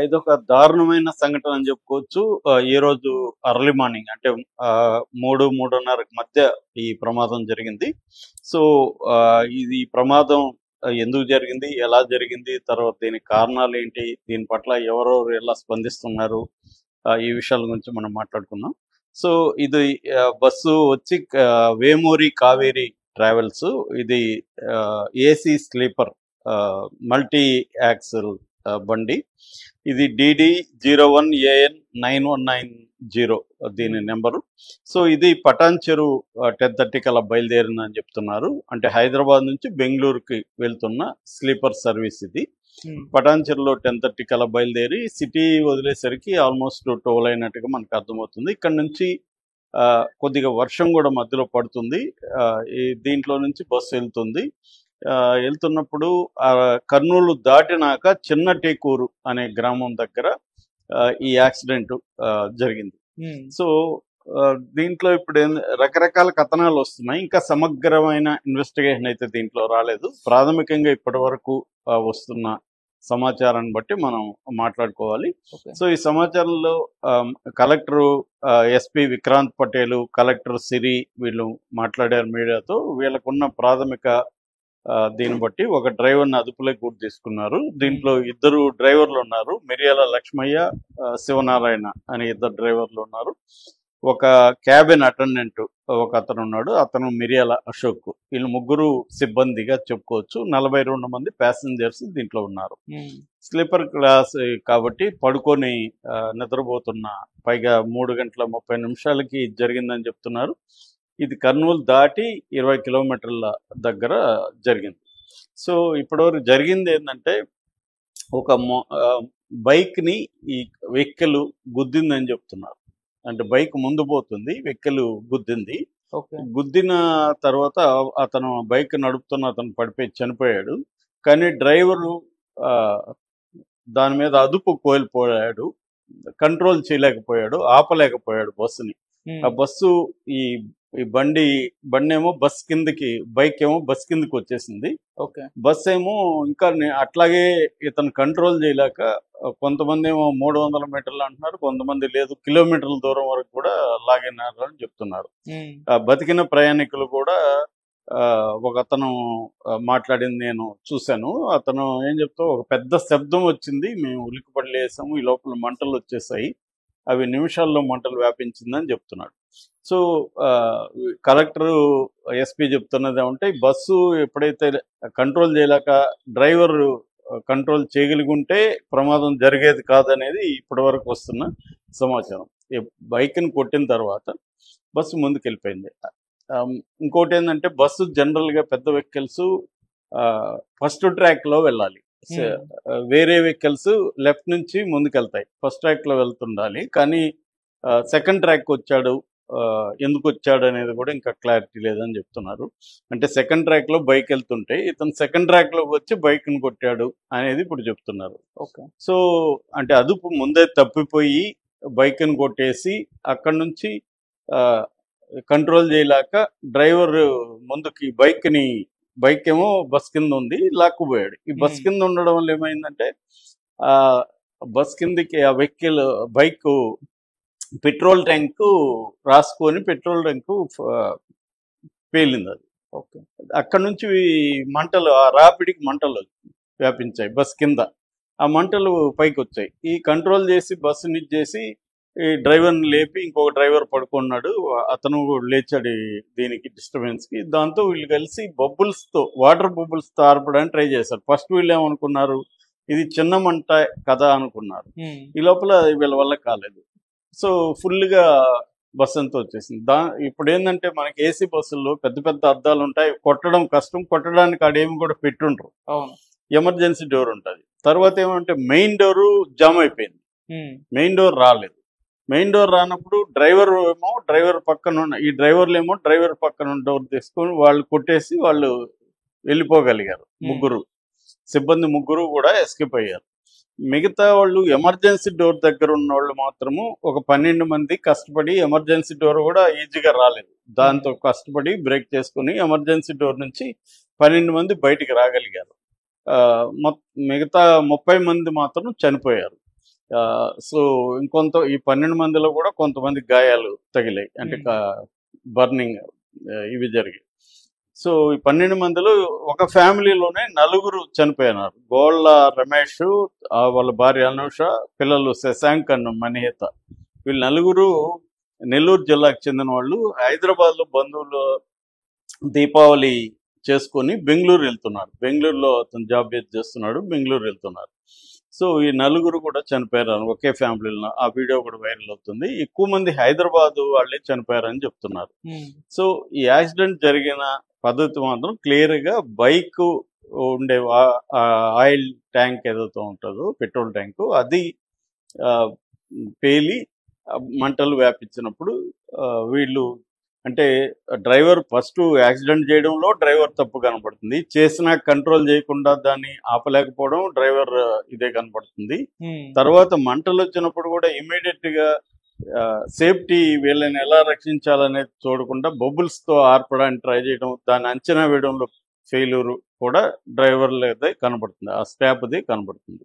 ఇదొక దారుణమైన సంఘటన అని చెప్పుకోవచ్చు. ఈ రోజు అర్లీ మార్నింగ్ అంటే 3:30కి మధ్య ఈ ప్రమాదం జరిగింది. సో, ఇది ప్రమాదం ఎందుకు జరిగింది? ఎలా జరిగింది? తర్వాత దీనికి కారణాలేంటి? దీని పట్ల ఎవరెవరు ఎలా స్పందిస్తున్నారు? ఈ విషయాల గురించి మనం మాట్లాడుకుందాం. సో, ఇది బస్సు వచ్చి వేమూరి కావేరి ట్రావెల్స్. ఇది ఏసీ స్లీపర్ మల్టీ యాక్సిల్ బండి. ఇది DD01AN9190 దీని నెంబరు. సో ఇది పటాన్ చెరువు 10:30 కల్లా బయలుదేరిందని చెప్తున్నారు. అంటే హైదరాబాద్ నుంచి బెంగళూరుకి వెళ్తున్న స్లీపర్ సర్వీస్ ఇది. పటాన్ చెరువులో 10:30 కల్లా బయలుదేరి సిటీ వదిలేసరికి ఆల్మోస్ట్ 12 అయినట్టుగా మనకు అర్థమవుతుంది. ఇక్కడ నుంచి కొద్దిగా వర్షం కూడా మధ్యలో పడుతుంది. దీంట్లో నుంచి బస్సు వెళ్తుంది. వెళ్తున్నప్పుడు కర్నూలు దాటినాక చిన్న టేకూరు అనే గ్రామం దగ్గర ఈ యాక్సిడెంట్ జరిగింది. సో దీంట్లో ఇప్పుడు రకరకాల కథనాలు వస్తున్నాయి. ఇంకా సమగ్రమైన ఇన్వెస్టిగేషన్ అయితే దీంట్లో రాలేదు. ప్రాథమికంగా ఇప్పటి వరకు వస్తున్న సమాచారాన్ని బట్టి మనం మాట్లాడుకోవాలి. సో ఈ సమాచారంలో collector SP Vikrant Patel, collector Siri వీళ్ళు మాట్లాడారు మీడియాతో. వీళ్ళకున్న ప్రాథమిక దీన్ని బట్టి ఒక డ్రైవర్ని అదుపులోకి కూడా తీసుకున్నారు. దీంట్లో 2 డ్రైవర్లు ఉన్నారు. మిరియాల లక్ష్మయ్య, శివనారాయణ అనే 2 డ్రైవర్లు ఉన్నారు. ఒక క్యాబిన్ అటెండెంట్ ఒక అతను ఉన్నాడు, అతను మిరియాల అశోక్. వీళ్ళు 3 సిబ్బందిగా చెప్పుకోవచ్చు. 42 మంది ప్యాసింజర్స్ దీంట్లో ఉన్నారు. స్లీపర్ క్లాస్ కాబట్టి పడుకొని నిద్రపోతున్న, పైగా 3:30 జరిగిందని చెప్తున్నారు. ఇది కర్నూలు దాటి 20 కిలోమీటర్ల దగ్గర జరిగింది. సో ఇప్పటివరకు జరిగింది ఏంటంటే, ఒక బైక్ని ఈ వెహికల్ గుద్దిందని చెప్తున్నారు. అంటే బైక్ ముందు పోతుంది, వెహికల్ గుద్దింది. గుద్దిన తర్వాత అతను బైక్ నడుపుతున్న అతను పడిపోయి చనిపోయాడు. కానీ డ్రైవరు దాని మీద అదుపు కోల్పోయాడు, కంట్రోల్ చేయలేకపోయాడు, ఆపలేకపోయాడు బస్సుని. ఆ బస్సు ఈ బండి ఏమో బస్ కిందకి, బైక్ ఏమో బస్ కిందకి వచ్చేసింది. బస్ ఏమో ఇంకా అట్లాగే ఇతను కంట్రోల్ చేయలేక, కొంతమంది ఏమో 300 మీటర్లు అంటున్నారు, కొంతమంది లేదు కిలోమీటర్ల దూరం వరకు కూడా లాగినారు అని చెప్తున్నారు. బతికిన ప్రయాణికులు కూడా ఒక అతను మాట్లాడింది నేను చూశాను. అతను ఏం చెప్తా, ఒక పెద్ద శబ్దం వచ్చింది, మేము ఉలిక్కిపడి లేసాము, ఈ లోపల మంటలు వచ్చేసాయి, అవి నిమిషాల్లో మంటలు వ్యాపించిందని చెప్తున్నాడు. సో కలెక్టరు ఎస్పీ చెప్తున్నది ఏమంటే, బస్సు ఎప్పుడైతే కంట్రోల్ చేయలేక డ్రైవర్ కంట్రోల్ చేయగలిగుంటే ప్రమాదం జరిగేది కాదనేది ఇప్పటి వరకు వస్తున్న సమాచారం. బైక్ని కొట్టిన తర్వాత బస్సు ముందుకు వెళ్ళిపోయింది. ఇంకోటి ఏంటంటే, బస్సు జనరల్గా పెద్ద వెహికల్స్ ఫస్ట్ ట్రాక్లో వెళ్ళాలి. వేరే వెహికల్స్ లెఫ్ట్ నుంచి ముందుకెళ్తాయి, ఫస్ట్ ట్రాక్లో వెళ్తుండాలి. కానీ సెకండ్ ట్రాక్ వచ్చాడు, ఎందుకు వచ్చాడు అనేది కూడా ఇంకా క్లారిటీ లేదని చెప్తున్నారు. అంటే సెకండ్ ట్రాక్లో బైక్ వెళ్తుంటే ఇతను సెకండ్ ట్రాక్లోకి వచ్చి బైక్ని కొట్టాడు అనేది ఇప్పుడు చెప్తున్నారు. సో అంటే అదుపు ముందే తప్పిపోయి బైక్ని కొట్టేసి అక్కడి నుంచి కంట్రోల్ చేయలేక డ్రైవర్ ముందుకి బైక్ ఏమో బస్ కింద ఉంది, లాక్కుపోయాడు. ఈ బస్ కింద ఉండడం వల్ల ఏమైందంటే, బస్ కిందకి ఆ వెహికల్ బైక్ పెట్రోల్ ట్యాంకు రాసుకొని పెట్రోల్ ట్యాంకు పేలింది. అది అక్కడ నుంచి మంటలు, ఆ రాపిడికి మంటలు వ్యాపించాయి బస్ కింద. ఆ మంటలు పైకి వచ్చాయి. ఈ కంట్రోల్ చేసి బస్సుని చేసి ఈ డ్రైవర్ని లేపి, ఇంకొక డ్రైవర్ పడుకున్నాడు, అతను లేచాడు దీనికి డిస్టర్బెన్స్కి. దాంతో వీళ్ళు కలిసి వాటర్ బబుల్స్తో ఆర్పడానికి ట్రై చేశారు. ఫస్ట్ వీళ్ళు ఏమనుకున్నారు, ఇది చిన్న మంట కదా అనుకున్నారు. ఈ లోపల వీళ్ళ వల్ల కాలేదు. సో ఫుల్గా బస్సు అంతా వచ్చేసింది. ఇప్పుడు ఏంటంటే, మనకి ఏసీ బస్సుల్లో పెద్ద పెద్ద అద్దాలు ఉంటాయి, కొట్టడం కష్టం. కొట్టడానికి ఆడేమి కూడా పెట్టుంటారు, ఎమర్జెన్సీ డోర్ ఉంటుంది. తర్వాత ఏమంటే, మెయిన్ డోరు జామ్ అయిపోయింది, మెయిన్ డోర్ రాలేదు. మెయిన్ డోర్ రానప్పుడు డ్రైవర్ పక్కన ఉన్న ఈ డ్రైవర్లు ఏమో డ్రైవర్ పక్కన డోర్ తీసుకొని వాళ్ళు కొట్టేసి వాళ్ళు వెళ్ళిపోగలిగారు. సిబ్బంది 3 కూడా ఎస్కేప్ అయ్యారు. మిగతా వాళ్ళు ఎమర్జెన్సీ డోర్ దగ్గర ఉన్న వాళ్ళు మాత్రము ఒక 12 మంది కష్టపడి, ఎమర్జెన్సీ డోర్ కూడా ఈజీగా రాలేదు, దాంతో కష్టపడి బ్రేక్ చేసుకుని ఎమర్జెన్సీ డోర్ నుంచి 12 మంది బయటికి రాగలిగారు. మిగతా 30 మంది మాత్రం చనిపోయారు. సో ఇంకొంత ఈ 12 మందిలో కూడా కొంతమంది గాయాలు తగిలాయి, అంటే బర్నింగ్ ఇవి జరిగాయి. సో ఈ 12 మందిలో ఒక ఫ్యామిలీలోనే 4 చనిపోయినారు. గోళ్ళ రమేష్, వాళ్ళ భార్య అనూష, పిల్లలు శశాంక్ అండ్ మణిహిత. వీళ్ళు 4 నెల్లూరు జిల్లాకు చెందిన వాళ్ళు. హైదరాబాద్లో బంధువులు దీపావళి చేసుకొని బెంగళూరు వెళ్తున్నారు. బెంగళూరులో అతను జాబ్ చేస్తున్నాడు, బెంగళూరు వెళ్తున్నారు. సో ఈ 4 కూడా చనిపోయారు ఒకే ఫ్యామిలీలో. ఆ వీడియో కూడా వైరల్ అవుతుంది. ఎక్కువ మంది హైదరాబాద్ వాళ్ళే చనిపోయారని చెప్తున్నారు. సో ఈ యాక్సిడెంట్ జరిగిన పద్ధతి మాత్రం క్లియర్గా బైక్ ఉండే ఆయిల్ ట్యాంక్ ఏదైతే ఉంటుందో, పెట్రోల్ ట్యాంకు, అది పేలి మంటలు వ్యాపించినప్పుడు వీళ్ళు, అంటే డ్రైవర్ ఫస్ట్ యాక్సిడెంట్ చేయడంలో డ్రైవర్ తప్పు కనపడుతుంది, చేసినా కంట్రోల్ చేయకుండా దాన్ని ఆపలేకపోవడం డ్రైవర్ ఇదే కనపడుతుంది. తర్వాత మంటలు వచ్చినప్పుడు కూడా ఇమీడియట్ గా సేఫ్టీ వీళ్ళని ఎలా రక్షించాలనేది చూడకుండా బబుల్స్ తో ఆర్పడానికి ట్రై చేయడం, దాన్ని అంచనా వేయడంలో ఫెయిల్యూర్ కూడా డ్రైవర్ లేదే కనబడుతుంది, ఆ స్టాఫ్ది కనబడుతుంది.